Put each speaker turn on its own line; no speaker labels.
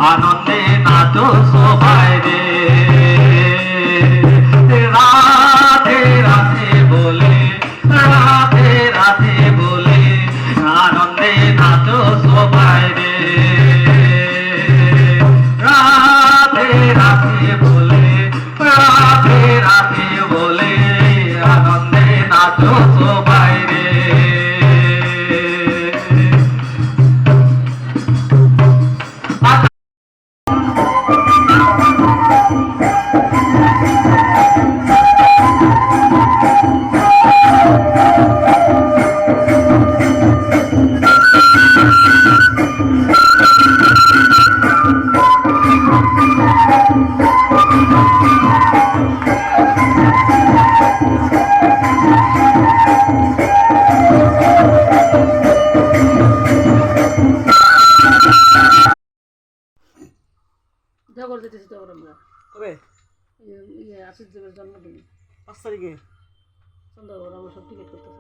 আনন্দে নাচো সবাই রে, রাধে রাধে বলে, রাধে রাধে বলে, আনন্দে নাচো সবাই রে, রাধে রাধে বলে, রাধে রাধে বলে, আনন্দে নাচো সবাই রে।
জগর যেতেছি তো আমরা
কবে
আশিস দেবের জন্মদিন
5 তারিখে
সন্ধ্যাবেলা আমরা সব টিকিট করতেছি।